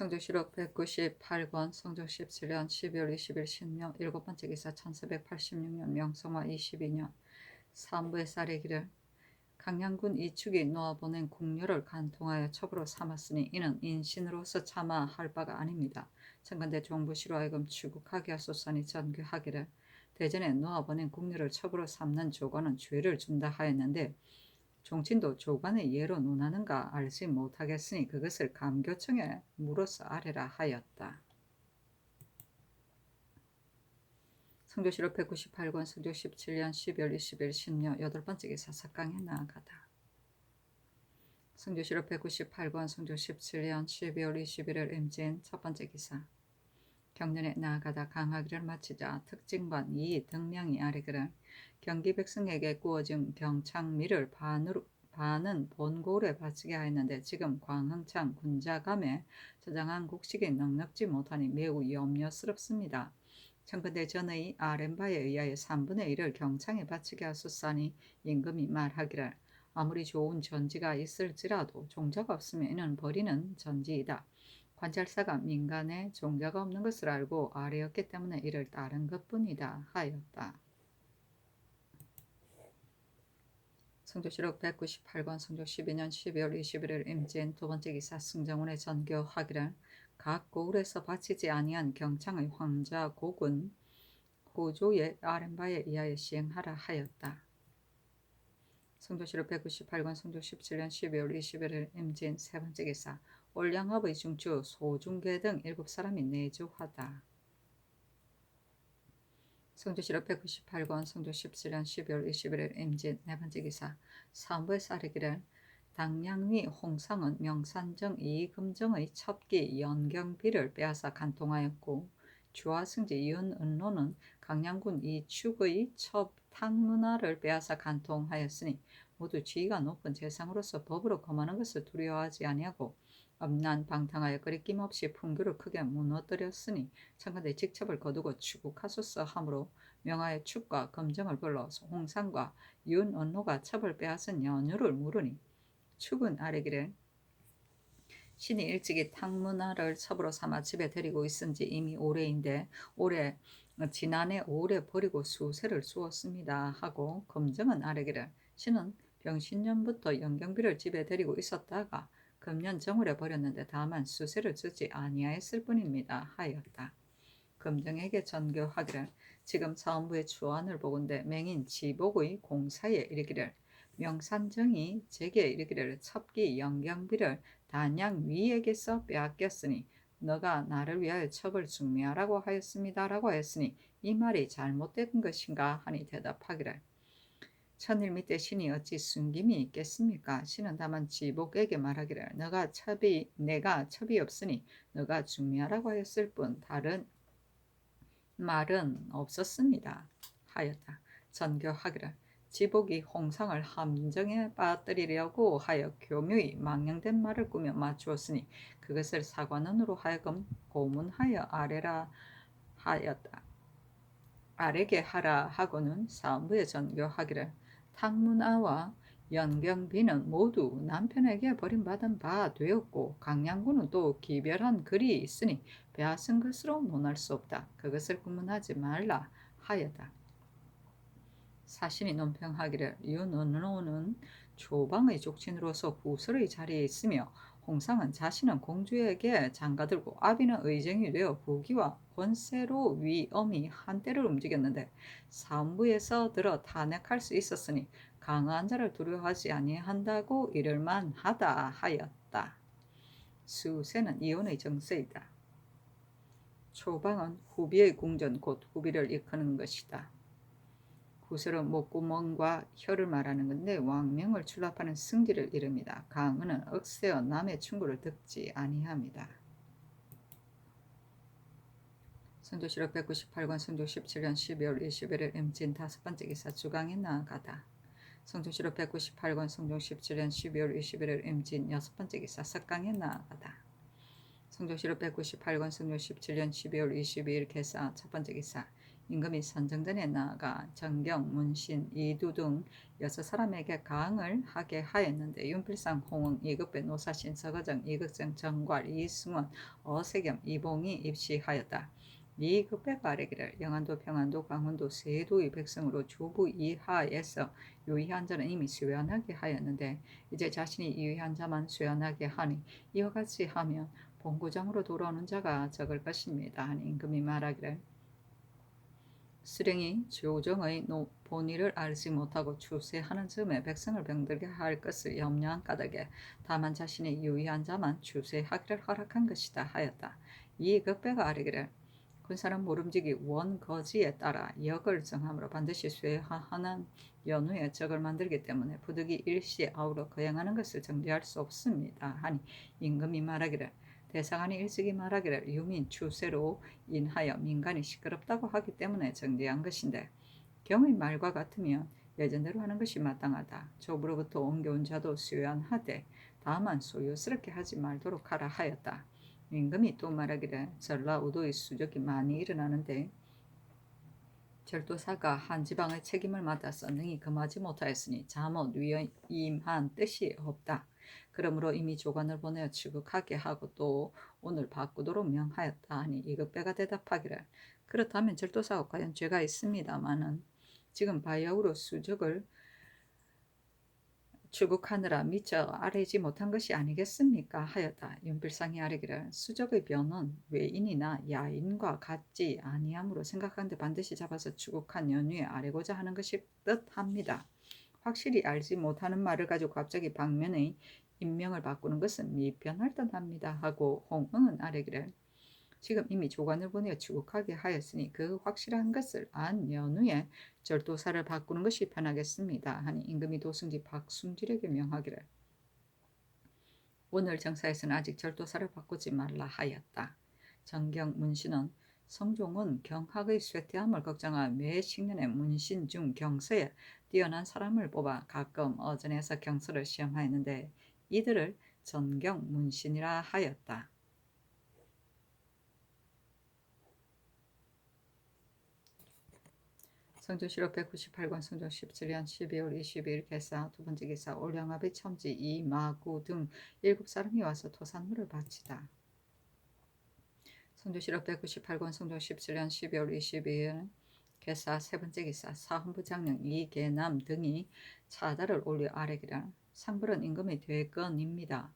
성조실록 198권 성조 17년 12월 20일 신명 일곱 번째 기사 1486년 명성화 22년 사부의 쌀의 길을 강양군 이축이 놓아보낸 궁녀를 간통하여 첩으로 삼았으니 이는 인신으로서 차마 할 바가 아닙니다. 청건대 종부시로 하여금 추국하게 하소서니 전교하기를 대전에 놓아보낸 궁녀를 첩으로 삼는 조관은 죄를 준다 하였는데 종친도 조관의 예로 논하는가 알지 못하겠으니 그것을 감교청에 물어서 아뢰라 하였다. 성조실록 198권 성조 17년 12월 20일 신묘 여덟 번째 기사 석강에 나아가다. 성조실록 198권 성조 17년 12월 21일 임진 첫 번째 기사 경년에 나아가다 강하기를 마치자 특징관 이 등명이 아래기를 경기 백성에게 구워진 경창미를 반은 본고울에 바치게 하였는데 지금 광흥창 군자감에 저장한 곡식이 넉넉지 못하니 매우 염려스럽습니다. 청근대 전의 아랫바에 의하여 3분의 1을 경창에 바치게 하소서니 임금이 말하기를 아무리 좋은 전지가 있을지라도 종자가 없으면 이는 버리는 전지이다. 관찰사가 민간에 종자가 없는 것을 알고 아뢰었기 때문에 이를 따른 것뿐이다 하였다. 성조실록 198권 성조 12년 12월 21일 임진 두 번째 기사 승정원의 전교하기를 각 고을에서 바치지 아니한 경창의 황자 곡은 호조의 아랫바에 의하여 시행하라 하였다. 성조실록 198권 성조 17년 12월 21일 임진 세 번째 기사 올량업의 중추 소중계 등 7사람이 내조하다. 성조실록 198권 성조 17년 12월 21일 임진 네 번째 기사 사부의 쌀이기를 당량위 홍상은 명산정 이금정의 첩기 연경비를 빼앗아 간통하였고 주화승지 이은은로는 강양군 이축의 첩 탕문화를 빼앗아 간통하였으니 모두 지위가 높은 재상으로서 법으로 검하는 것을 두려워하지 아니하고 엄난방탕하여 거리낌 없이 풍교를 크게 무너뜨렸으니 청컨대 직첩을 거두고 추국하소서 하므로 명하여 축과 검정을 불러 홍상과 윤언노가 첩을 빼앗은 연유를 물으니 축은 아뢰기를 신이 일찍이 탕문화를 첩으로 삼아 집에 데리고 있은지 이미 오래인데 지난해 오래 버리고 수세를 쏘았습니다 하고 검정은 아뢰기를 신은 병신년부터 연경비를 집에 데리고 있었다가 금년 정월에 버렸는데 다만 수세를 쓰지 아니하였을 뿐입니다 하였다. 검정에게 전교하기를 지금 사원부의 주안을 보건대 맹인 지복의 공사에 이르기를 명산정이 제게 이르기를 첩기 연경비를 단양 위에게서 빼앗겼으니 너가 나를 위하여 첩을 중매하라고 하였습니다라고 하였으니 이 말이 잘못된 것인가 하니 대답하기를 천일 밑에 신이 어찌 숨김이 있겠습니까? 신은 다만 지복에게 말하기를 내가 첩이 없으니 너가 중매하라고 하였을 뿐 다른 말은 없었습니다 하였다. 전교하기를 지복이 홍상을 함정에 빠뜨리려고 하여 교묘히 망령된 말을 꾸며 맞추었으니 그것을 사관원으로 하여금 고문하여 아래게 하라 하고는 사원부에 전교하기를 탕문아와 연경비는 모두 남편에게 버림받은 바 되었고 강양군은 또 기별한 글이 있으니 빼앗은 것으로 논할 수 없다. 그것을 구문하지 말라 하였다. 사신이 논평하기를 윤은호는 조방의 족친으로서 구설의 자리에 있으며 홍상은 자신은 공주에게 장가들고 아비는 의정이 되어 부귀와 권세로 위엄이 한때를 움직였는데 사무에서 들어 탄핵할 수 있었으니 강한 자를 두려워하지 아니한다고 이를 만하다 하였다. 수세는 이혼의 정세이다. 초방은 후비의 궁전 곧 후비를 이끄는 것이다. 구설은 목구멍과 혀를 말하는 건데 왕명을 출납하는 승지를 이릅니다. 강은은 억세어 남의 충고를 듣지 아니합니다. 성조실록 198권 성조 17년 12월 21일 임진 다섯 번째 기사 주강에 나아가다. 성조실록 198권 성조 17년 12월 21일 임진 여섯 번째 기사 석강에 나아가다. 성조실록 198권 성조 17년 12월 22일 개사 첫 번째 기사 임금이 선정전에 나아가 정경, 문신, 이두 등 6사람에게 강을 하게 하였는데 윤필상, 홍응, 이극배, 노사신, 서거정, 이극정, 정괄, 이승원, 어세겸, 이봉이 입시하였다. 이극배가 아뢰기를 영안도, 평안도, 강원도 세도의 백성으로 주부 이하에서 유의한 자는 이미 쇠환하게 하였는데 이제 자신이 유의한 자만 쇠환하게 하니 이와 같이 하면 본고장으로 돌아오는 자가 적을 것입니다. 하니 임금이 말하기를 수령이 조정의 본의를 알지 못하고 추세하는 즈음에 백성을 병들게 할 것을 염려한 까닭에 다만 자신이 유의한 자만 추세하기를 허락한 것이다 하였다. 이 극배가 아뢰기를 군사는 모름지기 원거지에 따라 역을 정함으로 반드시 쇠하하는 연후에 적을 만들기 때문에 부득이 일시 아우러 거행하는 것을 정죄할 수 없습니다. 하니 임금이 말하기를 대사관이 일찍이 말하기를 유민 추세로 인하여 민간이 시끄럽다고 하기 때문에 정죄한 것인데 경의 말과 같으면 예전대로 하는 것이 마땅하다. 족으로부터 옮겨온 자도 수연하되 다만 소유스럽게 하지 말도록 하라 하였다. 임금이 또 말하기를 전라우도의 수적이 많이 일어나는데 절도사가 한 지방의 책임을 맡아서 능히 금하지 못하였으니 잠옷 위임한 뜻이 없다. 그러므로 이미 조관을 보내어 취국하게 하고 또 오늘 바꾸도록 명하였다 하니 이극배가 대답하기를 그렇다면 절도사가 과연 죄가 있습니다마는 지금 바야흐로 수적을 추국하느라 미처 아뢰지 못한 것이 아니겠습니까? 하였다. 윤필상이 아뢰기를 수적의 변은 외인이나 야인과 같지 아니함으로 생각하는데 반드시 잡아서 추국한 연유에 아뢰고자 하는 것이 뜻합니다. 확실히 알지 못하는 말을 가지고 갑자기 방면의 인명을 바꾸는 것은 미편할 듯합니다. 하고 홍응은 아뢰기를 지금 이미 조관을 보내어 추국하게 하였으니 그 확실한 것을 안 연후에 절도사를 바꾸는 것이 편하겠습니다. 하니 임금이 도승지 박순질에게 명하기를 오늘 정사에서는 아직 절도사를 바꾸지 말라 하였다. 정경 문신은 성종은 경학의 쇠퇴함을 걱정하여 매 식년에 문신 중 경서에 뛰어난 사람을 뽑아 가끔 어전에서 경서를 시험하였는데 이들을 전경 문신이라 하였다. 성조실록 198권 성조 17년 12월 22일 개사 두번째 기사 올량아비 첨지 이마구 등 7사람이 와서 토산물을 바치다. 성조실록 198권 성조 17년 12월 22일 개사 세번째 기사 사헌부 장령 이계남 등이 차다를 올려 아뢰기를 상벌은 임금의 대건입니다.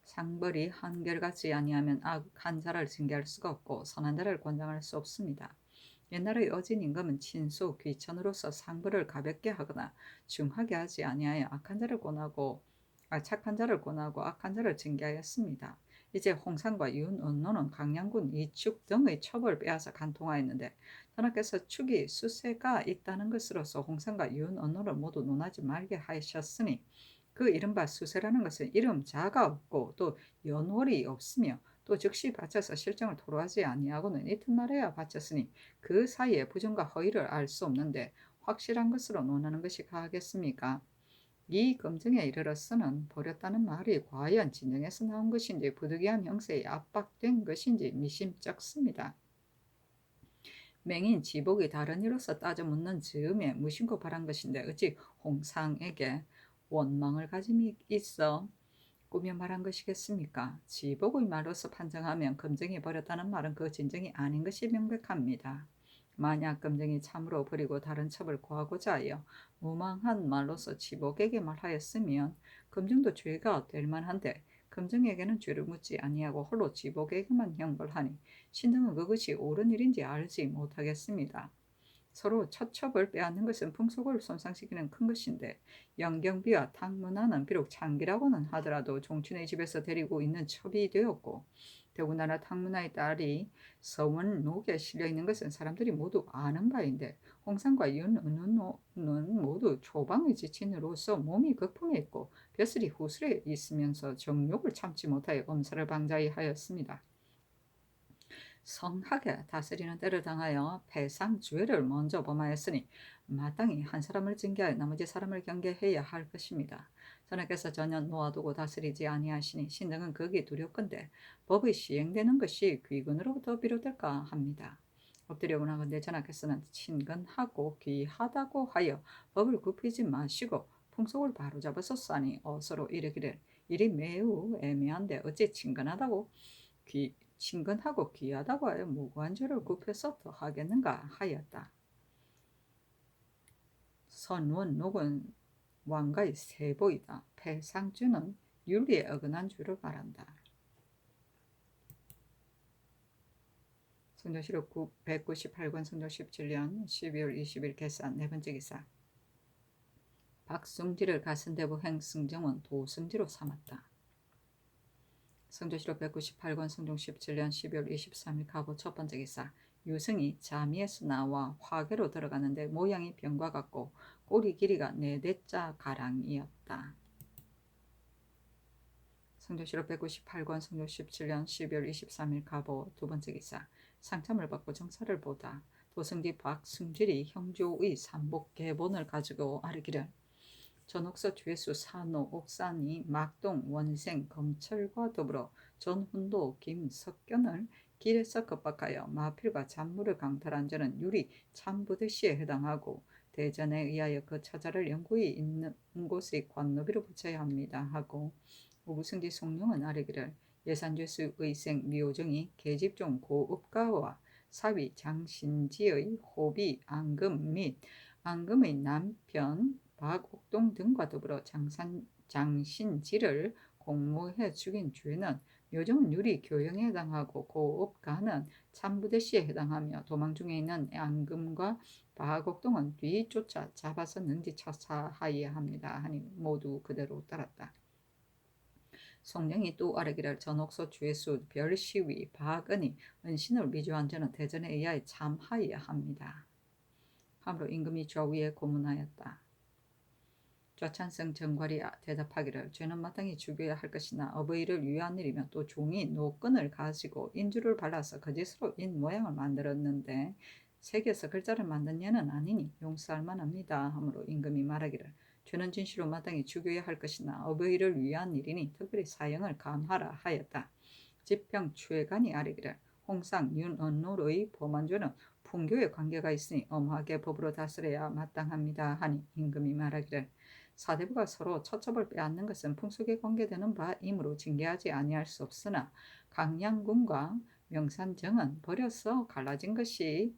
상벌이 한결같이 아니하면 악한 자를 징계할 수가 없고 선한 자를 권장할 수 없습니다. 옛날의 어진 임금은 친소 귀천으로서 상벌을 가볍게 하거나 중하게 하지 아니하여 착한 자를 권하고 악한 자를 징계하였습니다. 이제 홍상과 윤언노는 강양군 이축 등의 첩을 빼앗아 간통하였는데 전하께서 축이 수세가 있다는 것으로서 홍상과 윤언노를 모두 논하지 말게 하셨으니 그 이른바 수세라는 것은 이름자가 없고 또 연월이 없으며 또 즉시 바쳐서 실정을 토로하지 아니하고는 이튿날에야 바쳤으니 그 사이에 부정과 허위를 알 수 없는데 확실한 것으로 논하는 것이 가하겠습니까? 이 검증에 이르러서는 버렸다는 말이 과연 진정에서 나온 것인지 부득이한 형세에 압박된 것인지 미심쩍습니다. 맹인 지복이 다른 이로서 따져 묻는 즈음에 무심코 바란 것인데 어찌 홍상에게 원망을 가짐이 있어 꾸며 말한 것이겠습니까? 지복의 말로서 판정하면 검증이 버렸다는 말은 그 진정이 아닌 것이 명백합니다. 만약 검증이 참으로 버리고 다른 첩을 구하고자 하여 무망한 말로서 지복에게 말하였으면 검증도 죄가 될 만한데 검증에게는 죄를 묻지 아니하고 홀로 지복에게만 형벌하니 신등은 그것이 옳은 일인지 알지 못하겠습니다. 서로 처첩을 빼앗는 것은 풍속을 손상시키는 큰 것인데 영경비와 탕문화는 비록 창기라고는 하더라도 종친의 집에서 데리고 있는 첩이 되었고 더군다나 탕문화의 딸이 서원록에 실려있는 것은 사람들이 모두 아는 바인데 홍상과 윤은우는 모두 초방의 지친으로서 몸이 극풍에 있고 벼슬이 후슬에 있으면서 정욕을 참지 못하여 엄살을 방자히 하였습니다. 성하게 다스리는 때를 당하여 패상주의를 먼저 범하였으니 마땅히 한 사람을 징계하여 나머지 사람을 경계해야 할 것입니다. 전하께서 전혀 놓아두고 다스리지 아니하시니 신등은 극이 두렵건대 법의 시행되는 것이 귀군으로부터 비롯될까 합니다. 엎드려 원하건대 전하께서는 친근하고 귀하다고 하여 법을 굽히지 마시고 풍속을 바로잡으셨사니 어서로 이르기를 일이 매우 애매한데 어찌 친근하고 귀하다고 하여 무고한 죄를 굽혀서 더하겠는가 하였다. 선원록은 왕가의 세보이다. 패상주는 윤리에 어긋난 주를 말한다. 성조실록 198권 성조 17년 12월 20일 개산 네 번째 기사. 박승지를 가선대부 행승정은 도승지로 삼았다. 성조실록 198권 성종 17년 12월 23일 가보 첫 번째 기사. 유승이 자미에서 나와 화계로 들어가는데 모양이 병과 같고 꼬리 길이가 4대자 가량이었다. 성조실록 198권 성종 17년 12월 23일 가보 두 번째 기사. 상참을 받고 정사를 보다 도승지 박승질이 형조의 삼복 계본을 가지고 아르기를 전옥서 죄수 산호 옥산이 막동 원생 검철과 더불어 전훈도 김석견을 길에서 겁박하여 마필과 잔무를 강탈한 자는 유리 참부대시에 해당하고 대전에 의하여 그 처자를 영구히 있는 곳의 관노비로 붙여야 합니다 하고 오부승지 송룡은 아르기를 예산죄수 의생 미호정이 계집종 고읍가와 사위 장신지의 호비 앙금 및 앙금의 남편 박옥동 등과 더불어 장신지를 공모해 죽인 죄는 묘정은 유리 교영에 해당하고 고읍가는 참부대시에 해당하며 도망 중에 있는 앙금과 박옥동은 뒤쫓아 잡아서 능지 처사하여야 합니다 하니 모두 그대로 따랐다. 송령이 또 아르기를 전옥소 죄수 별시위 박은이 은신을 미조한 자는 대전에 의하여 참하여야 합니다. 함으로 임금이 좌위에 고문하였다. 좌찬성 정괄이 대답하기를 죄는 마땅히 죽여야 할 것이나 어버이를 위한 일이며 또 종이 노끈을 가지고 인주를 발라서 거짓으로 인 모양을 만들었는데 새겨서 글자를 만든 예는 아니니 용서할 만합니다. 함으로 임금이 말하기를 죄는 진실로 마땅히 죽여야 할 것이나 어버이를 위한 일이니 특별히 사형을 감하라 하였다. 지평 최간이 아르기를 홍상 윤언노의 범한 죄는 풍교에 관계가 있으니 엄하게 법으로 다스려야 마땅합니다 하니 임금이 말하기를 사대부가 서로 처첩을 빼앗는 것은 풍속에 관계되는 바이므로 징계하지 아니할 수 없으나 강양군과 명산정은 버려서 갈라진 것이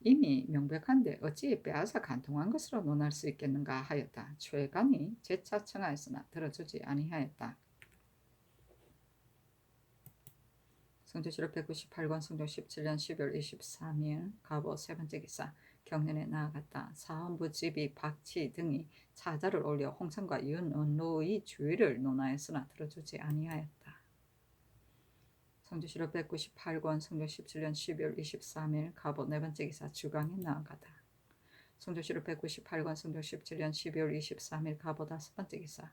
이미 명백한데 어찌 빼앗아 간통한 것으로 논할 수 있겠는가 하였다. 최간이 재차 청하였으나 들어주지 아니하였다. 성조실록 198권 성종 17년 12월 23일 가보 세 번째 기사. 경련에 나아갔다. 사헌부집이 박치 등이 차자를 올려 홍성과 윤언로의 죄를 논하였으나 들어주지 아니하였다. 성조실록 198권 성종 17년 12월 23일 가보 네 번째 기사. 주강에 나아가다. 성조실록 198권 성종 17년 12월 23일 가보 다섯 번째 기사.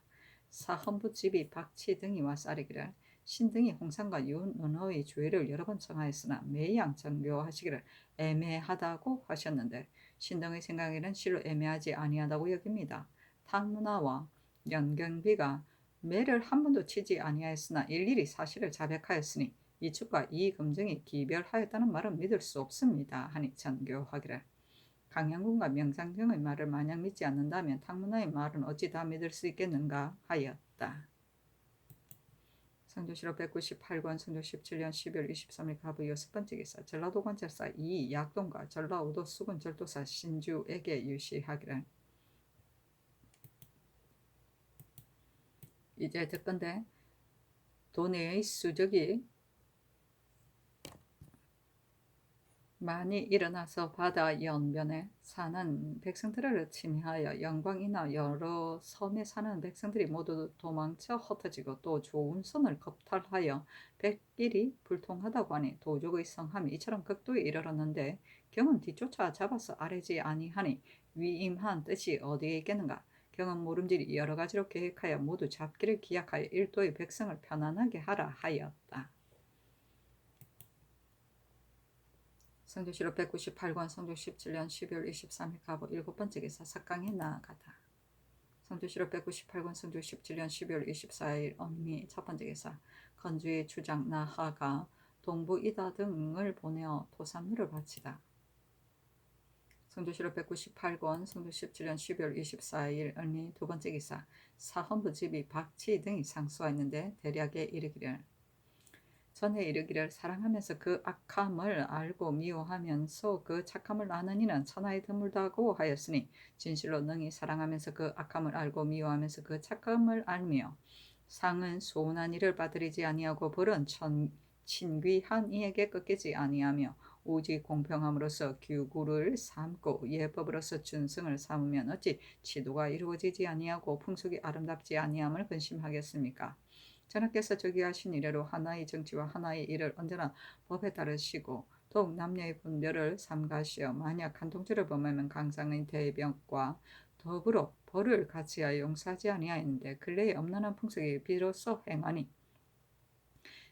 사헌부집이 박치 등이 와서 아르기를 신등이 홍상과 윤은호의 죄를 여러 번 청하였으나 매양 정교하시기를 애매하다고 하셨는데 신등의 생각에는 실로 애매하지 아니하다고 여깁니다. 탕문화와 연경비가 매를 한 번도 치지 아니하였으나 일일이 사실을 자백하였으니 이축과 이금정이 기별하였다는 말은 믿을 수 없습니다 하니 정교하기를 강양군과 명상정의 말을 마냥 믿지 않는다면 탕문화의 말은 어찌 다 믿을 수 있겠는가 하였다. 성조실록 198권 성조 17년 12월 23일 가부 여섯 번째 기사. 전라도 관찰사 이약동과 전라우도 수군 절도사 신주에게 유시하기를 이제 듣건대 도내의 수적이 많이 일어나서 바다 연변에 사는 백성들을 침해하여 영광이나 여러 섬에 사는 백성들이 모두 도망쳐 흩어지고 또 좋은 선을 겁탈하여 백길이 불통하다고 하니 도적의 성함이 이처럼 극도에 이르렀는데 경은 뒤쫓아 잡아서 아뢰지 아니하니 위임한 뜻이 어디에 있겠는가. 경은 모름지리 여러 가지로 계획하여 모두 잡기를 기약하여 일도의 백성을 편안하게 하라 하였다. 성조실록 198권 성조 17년 12월 23일 가보 일곱 번째 기사. 석강에 나아가다. 성조실록 198권 성조 17년 12월 24일 엄미 첫 번째 기사. 건주의 주장 나하가 동부 이다 등을 보내어 토산물을 바치다. 성조실록 198권 성조 17년 12월 24일 을미 두 번째 기사 사헌부 집이 박치 등이 상소하였는데 대략에 이르기를 전에 이르기를 사랑하면서 그 악함을 알고 미워하면서 그 착함을 아는 이는 천하에 드물다고 하였으니 진실로 능히 사랑하면서 그 악함을 알고 미워하면서 그 착함을 알며 상은 소원한 이를 받들이지 아니하고 벌은 친귀한 이에게 꺾이지 아니하며 오직 공평함으로써 규구를 삼고 예법으로서 준승을 삼으면 어찌 치도가 이루어지지 아니하고 풍속이 아름답지 아니함을 근심하겠습니까? 전하께서 저기하신 이래로 하나의 정치와 하나의 일을 언제나 법에 따르시고 더욱 남녀의 분별을 삼가시어 만약 한 통치를 범하면 강상의 대병과 더불어 벌을 같이하여 용서하지 아니하였는데 근래에 엄난한 풍속이 비로소 행하니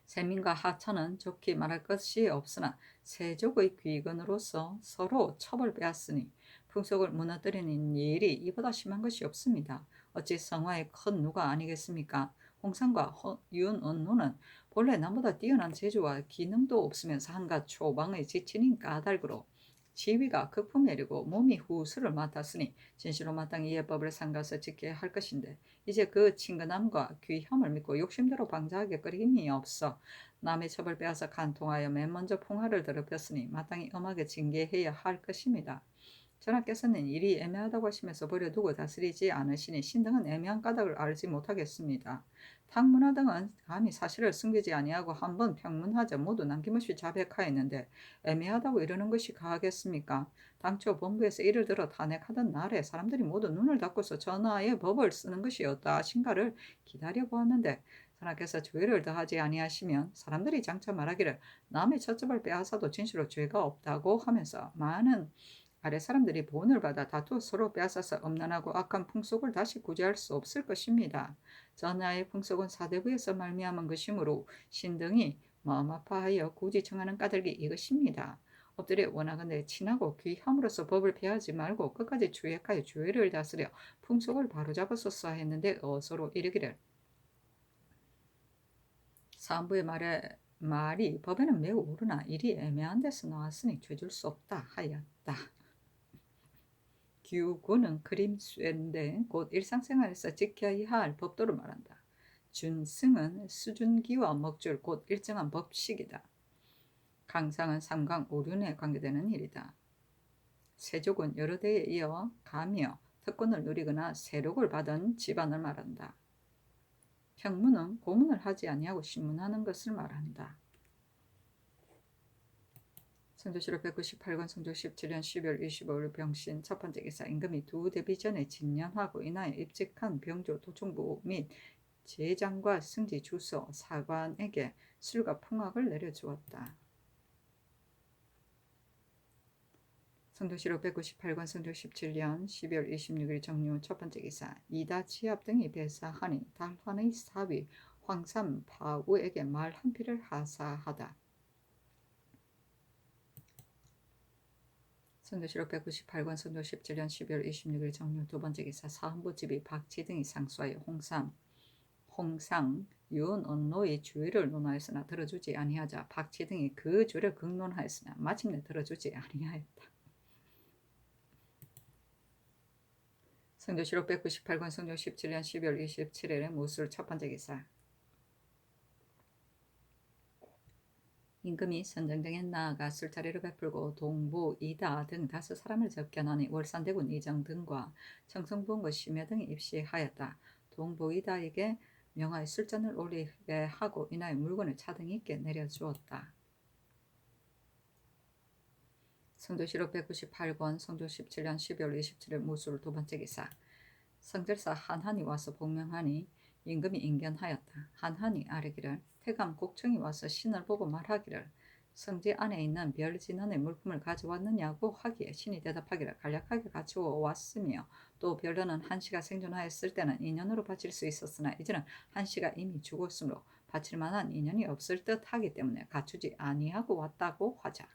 세민과 하천은 좋게 말할 것이 없으나 세족의 귀근으로서 서로 첩을 빼앗으니 풍속을 무너뜨리는 일이 이보다 심한 것이 없습니다. 어찌 성화의 큰 누가 아니겠습니까? 홍상과 윤언노는 본래 남보다 뛰어난 재주와 기능도 없으면서 한갓 초방의 지친인 까닭으로 지위가 극품해리고 몸이 후술을 맡았으니 진실로 마땅히 예법을 삼가서 지켜야 할 것인데 이제 그 친근함과 귀함을 믿고 욕심대로 방자하게 끓 힘이 없어 남의 첩을 빼앗아 간통하여 맨 먼저 풍화를 더럽혔으니 마땅히 엄하게 징계해야 할 것입니다. 전하께서는 일이 애매하다고 하시면서 버려두고 다스리지 않으시니 신등은 애매한 까닭을 알지 못하겠습니다. 탕문하 등은 감히 사실을 숨기지 아니하고 한번 평문하자 모두 남김없이 자백하였는데 애매하다고 이러는 것이 가하겠습니까? 당초 본부에서 이를 들어 탄핵하던 날에 사람들이 모두 눈을 닫고서 전하의 법을 쓰는 것이었다 하신가를 기다려보았는데 전하께서 조의를 더하지 아니하시면 사람들이 장차 말하기를 남의 처첩을 빼앗아도 진실로 죄가 없다고 하면서 많은 아래 사람들이 본을 받아 다투어 서로 빼앗아서 엄난하고 악한 풍속을 다시 구제할 수 없을 것입니다. 전하의 풍속은 사대부에서 말미암은 것이므로 신등이 마음 아파하여 굳이 정하는 까닭이 이것입니다. 엎드려 원하건대 친하고 귀함으로써 법을 폐하지 말고 끝까지 주액하여 주의를 다스려 풍속을 바로잡았었어 했는데 어서로 이르기를 사안부의 말이 법에는 매우 옳으나 일이 애매한 데서 나왔으니 죄줄 수 없다 하였다. 규구는 그림쇠인데 곧 일상생활에서 지켜야 할 법도를 말한다. 준승은 수준기와 먹줄 곧 일정한 법식이다. 강상은 삼강 오륜에 관계되는 일이다. 세족은 여러 대에 이어 가며 특권을 누리거나 세록을 받은 집안을 말한다. 평문은 고문을 하지 아니하고 신문하는 것을 말한다. 성조실록 198권 성조 17년 12월 25일 병신 첫 번째 기사 임금이 두 대비 전에 진년하고 이나에 입직한 병조 도총부 및 제장과 승지 주소 사관에게 술과 풍악을 내려주었다. 성조실록 198권 성조 17년 12월 26일 정류 첫 번째 기사 이다 지압 등이 배사하니 달환의 사위 황삼 파우에게 말 한 필을 하사하다. 성조실록 198권 성조 17년 12월 26일 정류 두 번째 기사 사헌부 집이 박치 등이 상소하여 홍상 윤언노의 주의를 논하였으나 들어주지 아니하자 박치 등이 그 주의를 극론하였으나 마침내 들어주지 아니하였다. 성조실록 198권 성조 17년 12월 27일 무술 첫 번째 기사 임금이 선정등에 나아가 술자리를 베풀고 동부, 이다 등 5사람을 접견하니 월산대군 이정 등과 청성부원과 심여 등이 입시하였다. 동부, 이다에게 명하여 술잔을 올리게 하고 이나의 물건을 차등 있게 내려주었다. 성조실록 198권 성조 17년 12월 27일 무술 두 번째 기사 성절사 한한이 와서 복명하니 임금이 인견하였다. 한한이 아뢰기를 태감 곡청이 와서 신을 보고 말하기를 성지 안에 있는 별진원의 물품을 가져왔느냐고 하기에 신이 대답하기를 간략하게 갖추어 왔으며 또 별로는 한씨가 생존하였을 때는 인연으로 바칠 수 있었으나 이제는 한씨가 이미 죽었으므로 바칠 만한 인연이 없을 듯하기 때문에 갖추지 아니하고 왔다고 하자.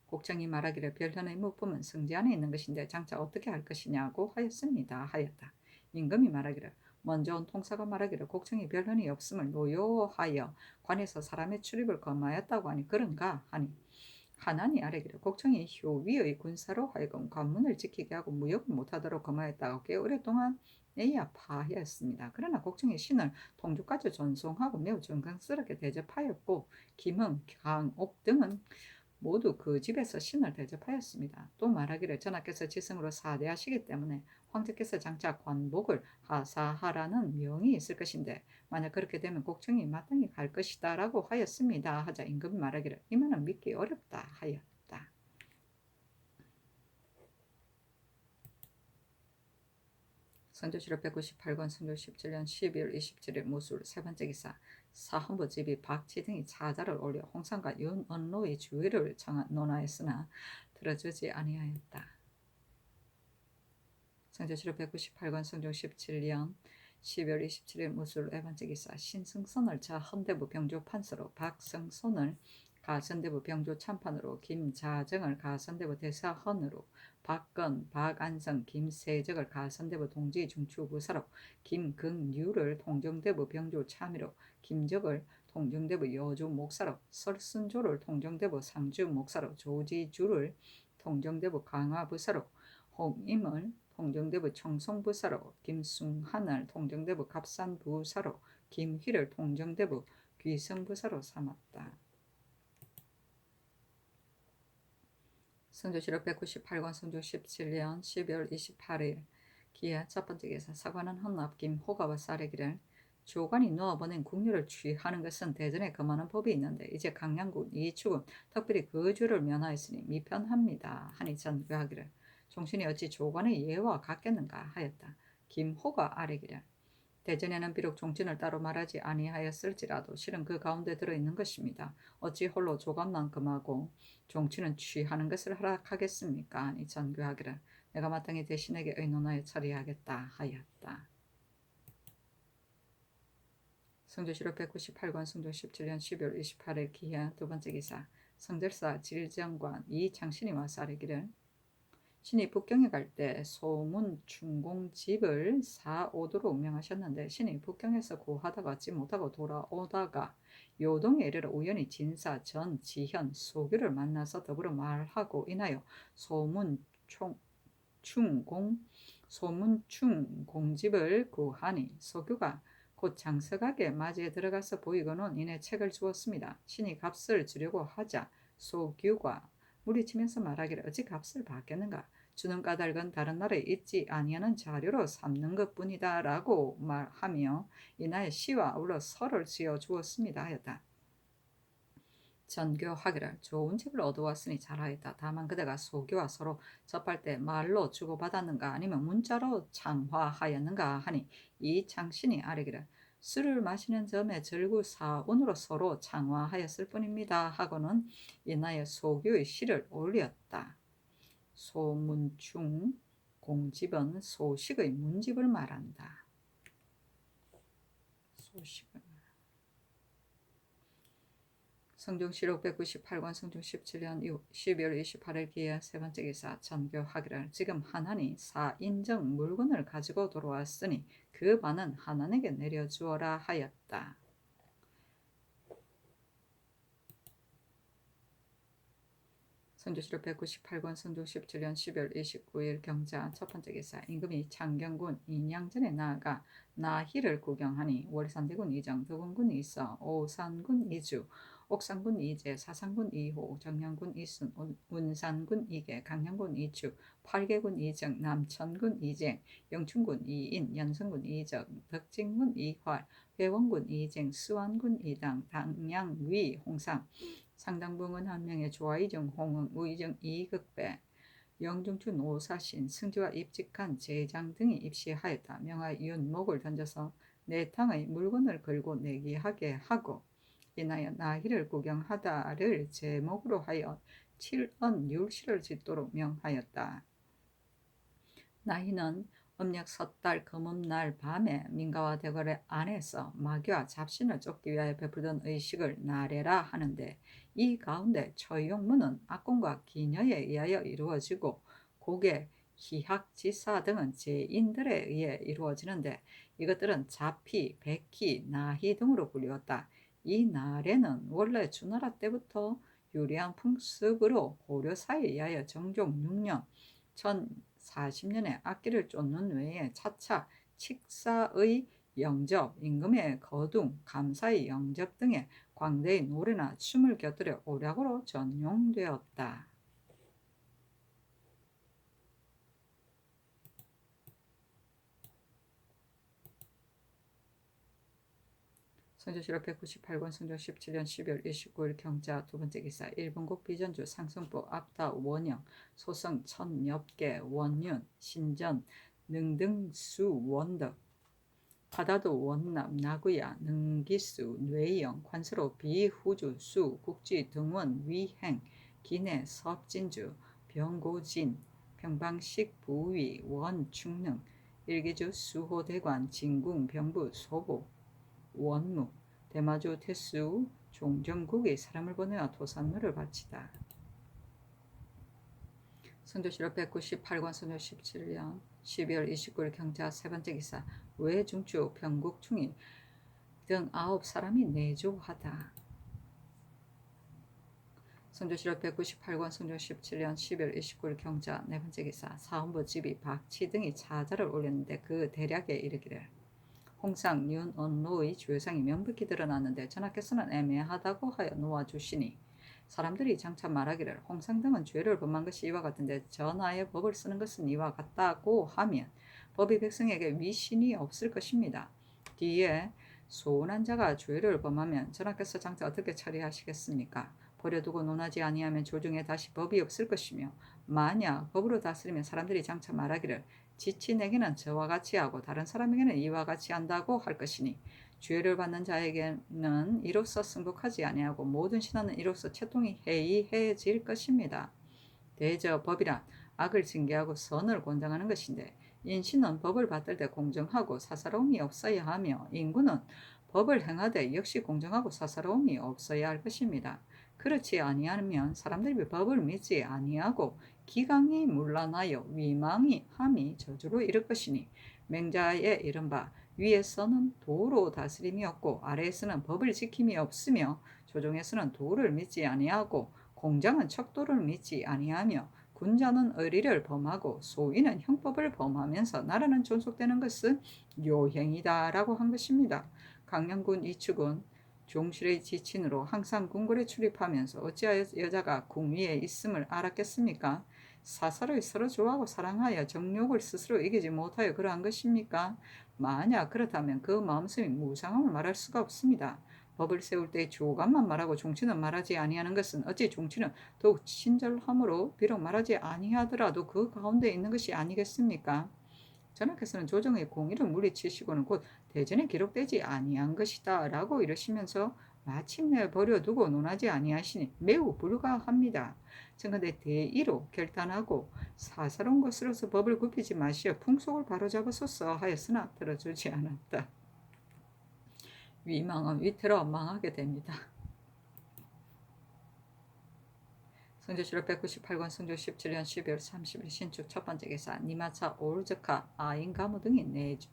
곡청이 말하기를 별현의 물품은 성지 안에 있는 것인데 장차 어떻게 할 것이냐고 하였습니다. 하였다. 임금이 말하기를 먼저 온 통사가 말하기를 곡청이 별언이 없음을 노여하여 관에서 사람의 출입을 금하였다고 하니 그런가 하니 하나니 아래기를 곡청이 효위의 군사로 하여금 관문을 지키게 하고 무역을 못하도록 금하였다고 꽤 오랫동안 에야 파하였습니다. 그러나 곡청이 신을 통주까지 존송하고 매우 정성스럽게 대접하였고 김흥, 강옥 등은 모두 그 집에서 신을 대접하였습니다. 또 말하기를 전하께서 지성으로 사대하시기 때문에 황제께서 장차 관복을 하사하라는 명이 있을 것인데 만약 그렇게 되면 곡청이 마땅히 갈 것이다 라고 하였습니다. 하자 임금이 말하기를 이 말은 믿기 어렵다 하였다. 선조실록 198권 선조 17년 12월 27일 무술 세 번째 기사 사헌부 집이 박치 등이 차자를 올려 홍상과 윤언로의 주의를 논하였으나 들어주지 아니하였다. 선조실록 198권 선조 17년 12월 27일 무술 네 번째 기사 신승선을 자헌대부 병조 판서로 박성손을 가선대부 병조 참판으로 김자정을 가선대부 대사헌으로 박건, 박안성, 김세적을 가선대부 동지 중추부사로 김긍유를 통정대부 병조 참의로 김적을 통정대부 여주 목사로 설순조를 통정대부 상주 목사로 조지주를 통정대부 강화부사로 홍임을 통정대부 청송부사로 김숭한을 통정대부 갑산부사로 김휘를 통정대부 귀성부사로 삼았다. 선조실록 198권 선조 17년 12월 28일 기하 첫 번째 기사 사관은 헌납 김호가와 사례기를 조관이 놓아보낸 국류를 취하는 것은 대전에 금하는 법이 있는데 이제 강양군 이축은 특별히 그 주를 면하였으니 미편합니다 하니 전교하기를 종신이 어찌 조관의 예와 같겠는가 하였다. 김호가 아뢰기를 대전에는 비록 종친을 따로 말하지 아니하였을지라도 실은 그 가운데 들어있는 것입니다. 어찌 홀로 조감만 금하고 종친은 취하는 것을 허락하겠습니까? 아니 전교하기를 내가 마땅히 대신에게 의논하여 처리하겠다 하였다. 성조실록 198권 성조 17년 12월 28일 기하 두 번째 기사 성절사 질정관 이창신이 와서 아뢰기를 신이 북경에 갈 때 소문 충공집을 사오도록 명하셨는데 신이 북경에서 구하다가 얻지 못하고 돌아오다가 요동에 이르러 우연히 진사, 전, 지현, 소규를 만나서 더불어 말하고 인하여 소문충공집을 구하니 소규가 곧 장석하게 맞이에 들어가서 보이고는 이내 책을 주었습니다. 신이 값을 주려고 하자 소규가 무리치면서 말하기를 어찌 값을 받겠는가 주는 까닭은 다른 나라에 있지 아니하는 자료로 삼는 것뿐이다 라고 말하며 이날 시와 아울러 설을 지어 주었습니다 하였다. 전교하기를 좋은 집을 얻어왔으니 잘하였다. 다만 그대가 소교와 서로 접할 때 말로 주고받았는가 아니면 문자로 창화하였는가 하니 이 창신이 아뢰기를 술을 마시는 점에 절구사운으로 서로 창화하였을 뿐입니다 하고는 이나여 소교의 시를 올렸다. 소문충 공집은 소식의 문집을 말한다. 소식은 성종실록 198권 성종 17년 12월 28일 기해 세 번째 기사 전교하기를 지금 한한이 사인정 물건을 가지고 돌아왔으니 그 반은 한한에게 내려주어라 하였다. 선조실록 198권 선조 17년 10월 29일 경자 첫 번째 기사 임금이 창경군 인양전에 나아가 나희를 구경하니 월산대군 이정, 덕원군 이서, 오산군 이주, 옥산군 이재, 사산군 이호, 정량군 이순, 운산군 이계, 강양군 이주, 팔계군 이정, 남천군 이쟁, 영춘군 이인, 연성군 이적, 덕진군 이활, 회원군 이쟁, 수완군 이당, 당양위 홍상, 상당부은 한 명의 조아이정, 홍응, 우이정, 이극배, 영중추 노사신, 승지와 입직한 제장 등이 입시하였다. 명하 윤목을 던져서 내탕의 물건을 걸고 내기하게 하고 인하여 나희를 구경하다를 제목으로 하여 7언 율시를 짓도록 명하였다. 나희는 음력 섣달 금음날 밤에 민가와 대궐의 안에서 마귀와 잡신을 쫓기 위하여 베풀던 의식을 나래라 하는데 이 가운데 처용문은 악공과 기녀에 의하여 이루어지고 곡에 희학지사 등은 제인들에 의해 이루어지는데 이것들은 자피, 백희, 나희 등으로 불리웠다. 이 나래는 원래 주나라 때부터 유리한 풍습으로 고려사에 의하여 정종 6년 1040년에 악기를 쫓는 외에 차차 칙사의 영접, 임금의 거둥, 감사의 영접 등의 광대의 노래나 춤을 곁들여 오락으로 전용되었다. 선조실록 198권 성종 17년 12월 29일 경자 두 번째 기사 일본국 비전주 상승부 압다 원영 소성 천엽계 원윤 신전 능등수 원덕 바다도 원남 나구야 능기수 뇌영 관서로 비후주 수 국지 등원 위행 기내 섭진주 병고진 평방식 부위 원충능 일기주 수호대관 진궁 병부 소보 원무 대마주 태수 종정국의 사람을 보내어 토산물을 바치다. 선조실록 198권 선조 17년 12월 29일 경자 세 번째 기사 외중추 병국충이 등 9사람이 내조하다. 선조실록 198권 선조 17년 12월 29일 경자 네 번째 기사 사헌부 집이 박치 등이 차자를 올렸는데 그 대략에 이르기를 홍상, 윤, 언로의 주요상이 명백히 드러났는데 전하께서는 애매하다고 하여 놓아주시니 사람들이 장차 말하기를 홍상 등은 죄를 범한 것이 이와 같은데 전하의 법을 쓰는 것은 이와 같다고 하면 법이 백성에게 위신이 없을 것입니다. 뒤에 소원한 자가 죄를 범하면 전하께서 장차 어떻게 처리하시겠습니까? 버려두고 논하지 아니하면 조중에 다시 법이 없을 것이며 만약 법으로 다스리면 사람들이 장차 말하기를 지친에게는 저와 같이 하고 다른 사람에게는 이와 같이 한다고 할 것이니 죄를 받는 자에게는 이로써 승복하지 아니하고 모든 신하는 이로써 채통이 해이해질 것입니다. 대저 법이란 악을 징계하고 선을 권장하는 것인데 인신은 법을 받들 때 공정하고 사사로움이 없어야 하며 인구는 법을 행하되 역시 공정하고 사사로움이 없어야 할 것입니다. 그렇지 아니하면 사람들이 법을 믿지 아니하고 기강이 문란하여 위망이 함이 저주로 이를 것이니 맹자의 이른바 위에서는 도로 다스림이 없고 아래에서는 법을 지킴이 없으며 조정에서는 도를 믿지 아니하고 공장은 척도를 믿지 아니하며 군자는 의리를 범하고 소인은 형법을 범하면서 나라는 존속되는 것은 요행이다라고 한 것입니다. 강령군 이축은 종실의 지친으로 항상 궁궐에 출입하면서 어찌하여 여자가 궁위에 있음을 알았겠습니까? 사사를 서로 좋아하고 사랑하여 정욕을 스스로 이기지 못하여 그러한 것입니까? 만약 그렇다면 그 마음속에 무상함을 말할 수가 없습니다. 법을 세울 때 조감만 말하고 종치는 말하지 아니하는 것은 어찌 종치는 더욱 친절함으로 비록 말하지 아니하더라도 그 가운데 있는 것이 아니겠습니까? 전하께서는 조정의 공의를 물리치시고는 곧 대전에 기록되지 아니한 것이다 라고 이러시면서 마침내 버려두고 논하지 아니하시니 매우 불가합니다. 청컨대 대의로 결단하고 사사로운 것으로서 법을 굽히지 마시어 풍속을 바로잡으소서 하였으나 들어주지 않았다. 위망은 위태로 망하게 됩니다. 성조실록 198권 성조 17년 12월 30일 신축 첫 번째 기사 니마차 오르즈카 아인가무 등이 내조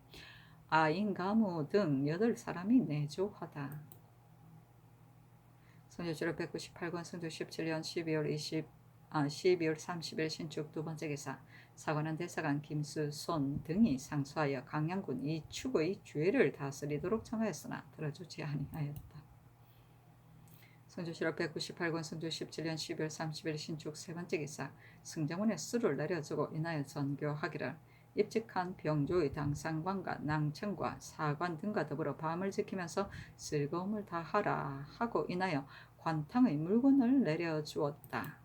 아인가무 등 8사람이 내조하다. 성조실록 198권 성조 17년 12월 30일 신축 두 번째 기사 사관원 대사관 김수 손 등이 상소하여 강양군 이축의 죄를 다스리도록 청하였으나 들어주지 아니하였다. 성조실록 198권 성조 17년 12월 30일 신축 세 번째 기사 승정원에 술을 내려주고 인하여 전교하기를 입직한 병조의 당상관과 낭청과 사관 등과 더불어 밤을 지키면서 즐거움을 다하라 하고 인하여 관탕의 물건을 내려주었다.